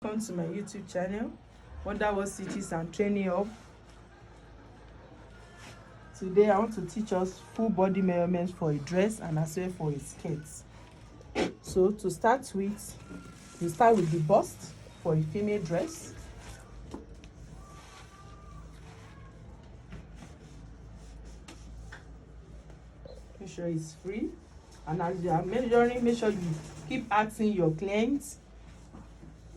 welcome to my YouTube channel, Wonderworld Stitches and Training Hub. Today I want to teach us full body measurements for a dress and as well for a skirt. So to start with, we start with the bust for a female dress. Make sure it's free, and as you are measuring, make sure you keep asking your clients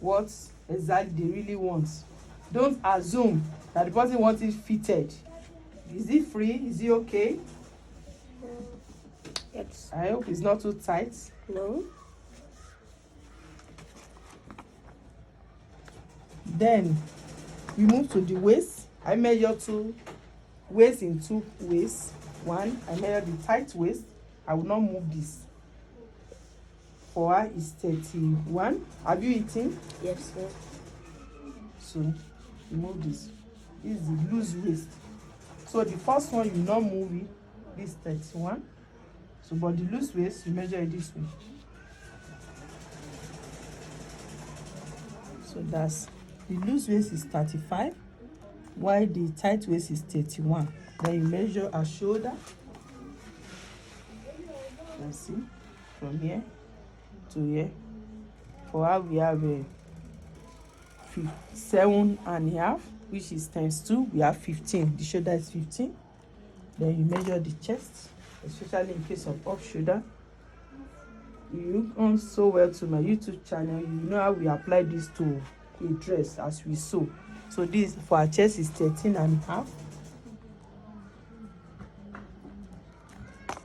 what exactly they really want. Don't assume that the person wants it fitted. Is it free? Is it okay? Yes. I hope it's not too tight. No. Then we move to the waist. I measure two waist in two ways. One, I measure the tight waist. I will not move this. For her is 31. Have you eaten? Yes, sir. So remove this. This is the loose waist. So the first one you not move it. This 31. So but the loose waist you measure it this way. So that's the loose waist is 35, while the tight waist is 31. Then you measure her shoulder. Let's see, from here to here. For her we have a 7.5, which is times 2. We have 15. The shoulder is 15. Then you measure the chest, especially in case of off shoulder. You come so well to my YouTube channel, you know how we apply this to a dress as we sew. So this for our chest is 13.5.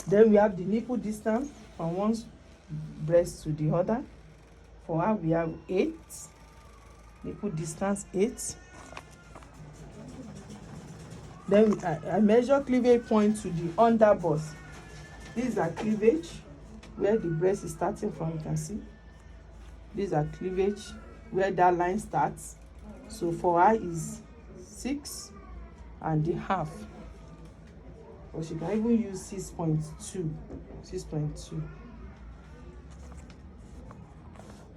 Then we have the nipple distance from one breast to the other. For her we have 8. Nipple distance 8. Then I measure cleavage point to the under bust. This is our cleavage where the breast is starting from. You can see this is our cleavage where that line starts. So for her is 6.5. Or she can even use 6.2. 6.2.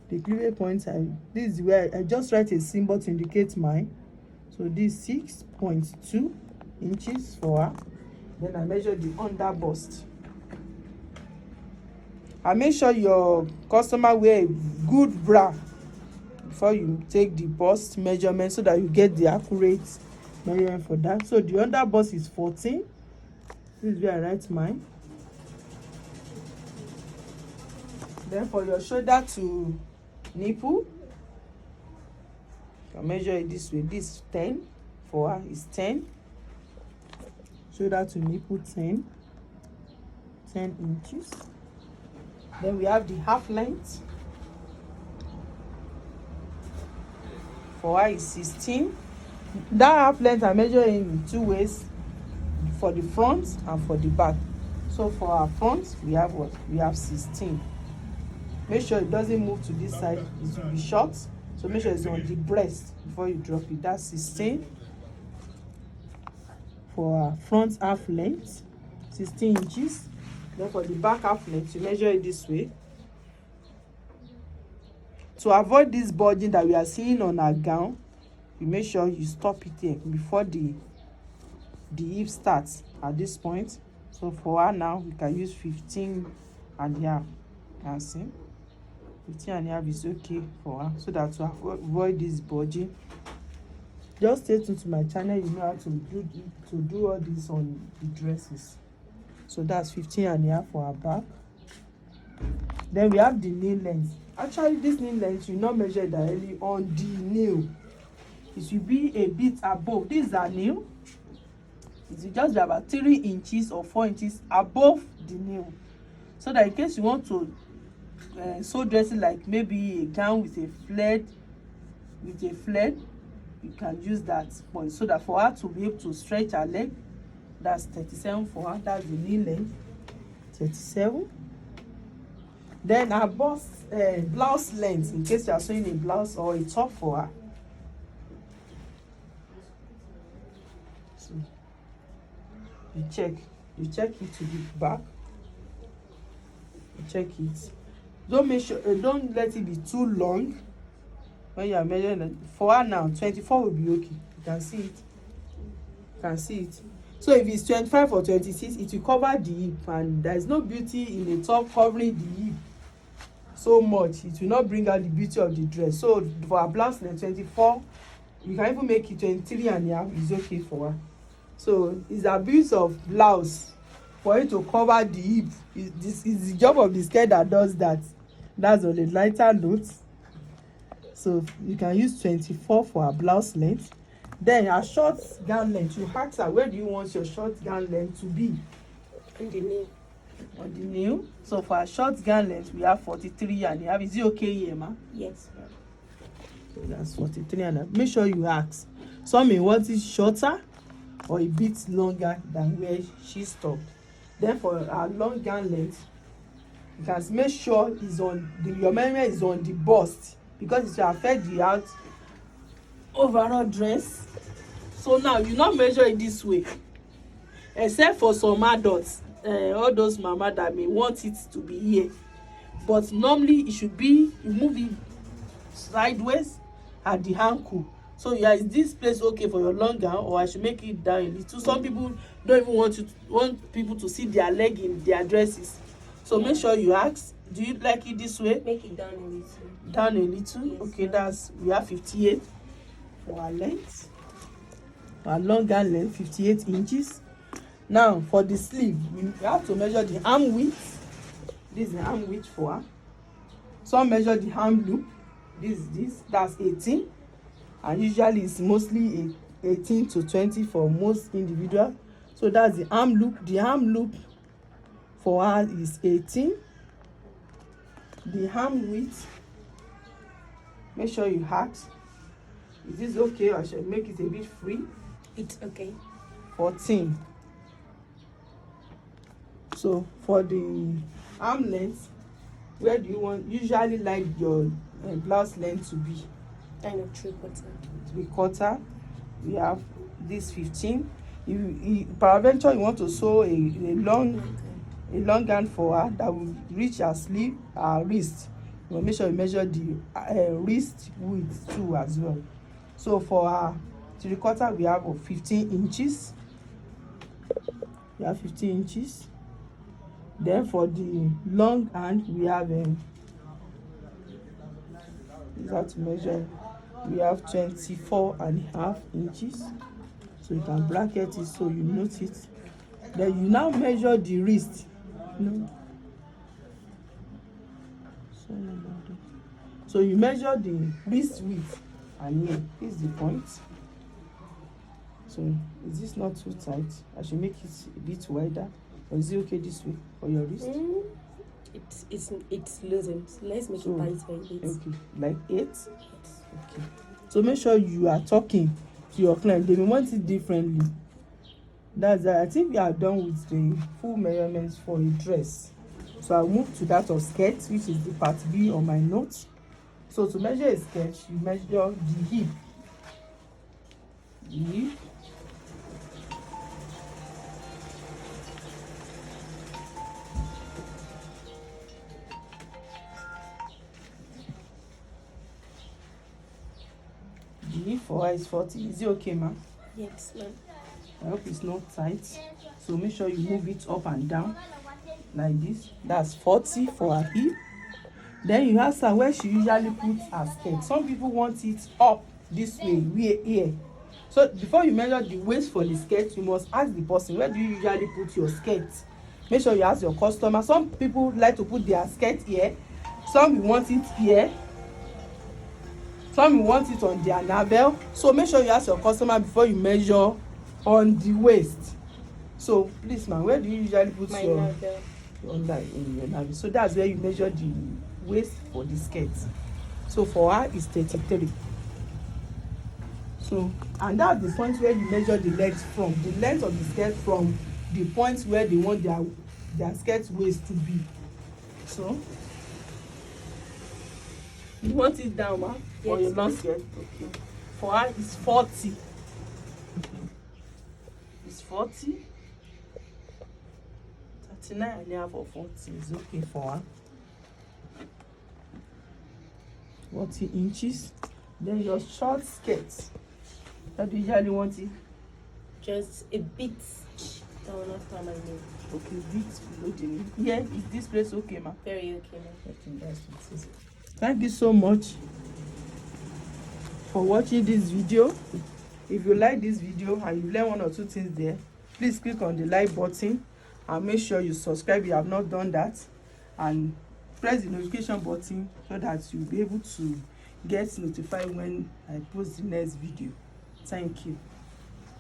The cleavage point, this is where I just write a symbol to indicate mine. So this 6.2 inches for her. Then I measure the under bust. I make sure your customer wear a good bra before you take the bust measurement, so that you get the accurate measurement for that. So the under bust is 14. This is where I write mine. Then for your shoulder to nipple, you can measure it this way. This is 10. For her is 10. Shoulder to nipple 10 inches. Then we have the half length. For her is 16. That half length I measure in two ways, for the front and for the back. So for our front we have what? We have 16. Make sure it doesn't move to this side, it will be short. So make sure it's on the breast before you drop it. That's 16. For our front half length, 16 inches. Then for the back half length, you measure it this way. To avoid this bulging that we are seeing on our gown, you make sure you stop it here before the hip starts at this point. So for her now, we can use 15.5. You can see 15.5 is okay for her, so that to avoid this bulging. Just stay tuned to my channel, you know how to do all this on the dresses. So that's 15.5 for her back. Then we have the nail length. Actually, this nail length will not measure directly on the nail. It will be a bit above. This is our nail. It will just be about 3 inches or 4 inches above the nail. So that in case you want to sew dresses like maybe a gown with a flared, you can use that point, so that for her to be able to stretch her leg. That's 37 for her. That's the knee length. 37. Then her blouse length, in case you are sewing a blouse or a top for her. So you check it to the back. You check it. Don't let it be too long. when you are measuring it, for her now 24 will be okay. You can see it. You can see it. So if it's 25 or 26, it will cover the hip, and there is no beauty in a top covering the hip so much. It will not bring out the beauty of the dress. So for her blouse length 24, you can even make it 23 and a half, is okay for her. So it's the abuse of blouse for it to cover the hip. This is the job of the skirt that does that. That's on a lighter note. So you can use 24 for her blouse length. Then her short gown length, you ask her, where do you want your short gown length to be? On the nail. On the nail. So for her short gown length, we have 43 and a half. Is it okay here, ma? Yes, ma'am. So that's 43 and a half. Make sure you ask. Some may want it shorter or a bit longer than where she stopped. Then for her long gown length, you can make sure is on the, your measurement is on the bust, because it will affect the out overall dress. So now you not measure it this way, except for some adults, all those mama that may want it to be here, but normally it should be, you move it sideways at the ankle. So yeah, is this place okay for your long gown, or I should make it down a little? Some people don't even want people to see their leg in their dresses. So make sure you ask, do you like it this way? Make it down a little. Down a little. Yes, Okay, ma'am. that's, we have 58 for our length. Our long gown length 58 inches. Now for the sleeve, we have to measure the arm width. This is the arm width for her. Some measure the arm loop. That's 18, and usually it's mostly 18 to 20 for most individuals. So that's the arm loop. The arm loop for her is 18. The arm width, make sure you ask, is this okay, or I should make it a bit free? It's okay. 14. So for the arm length, where do you want, usually like your blouse length to be? Kind of 3/4. 3/4. We have this 15. If peradventure you want to sew a long gown for her that will reach her sleeve, her wrist, you will make sure you measure the wrist width too as well. So for her 3/4, we have 15 inches. We have 15 inches. Then for the long hand, we have you have to measure, we have 24.5 inches. So you can bracket it so you note it. Then you now measure the wrist. So you measure the wrist width, and here is the point. So is this not too tight? I should make it a bit wider, or is it okay this way for your wrist? It's loosened. So let's make it tight by 8. Okay, like 8. Okay. So make sure you are talking to your client. They may want it differently. That's that. I think we are done with the full measurements for a dress. So I'll move to that of skirt, which is the part B on my notes. So to measure a skirt, you measure the hip. The hip. The hip for her is 40. Is it okay, ma'am? Yes, ma'am. I hope it's not tight. So make sure you move it up and down like this. That's 40 for her hip. Then you ask her where she usually puts her skirt. Some people want it up this way, here. So before you measure the waist for the skirt, you must ask the person, where do you usually put your skirt? Make sure you ask your customer. Some people like to put their skirt here. Some will want it here. Some will want it on their navel. So make sure you ask your customer before you measure on the waist. So please, ma'am, where do you usually put My your navel. in your navel? So that's where you measure the waist for the skirt. So for her is 33. So, and that's the point where you measure the legs from, the length of the skirt from the point where they want their skirt waist to be. So you want it down, ma? For Yes. your long skirt? Okay. For her it's 40. It's 40. 39 and a half or 40 is okay for her. 40 inches. Then your short skirt. How do you usually want it? Just a bit. That will not cover my knee. Okay, bit below the knee. Yeah, is this place okay, ma? Very okay, ma'am. Okay, that's what it is. Thank you so much for watching this video. If you like this video and you learn one or two things there, please click on the like button and make sure you subscribe if you have not done that, and press the notification button so that you'll be able to get notified when I post the next video. Thank you.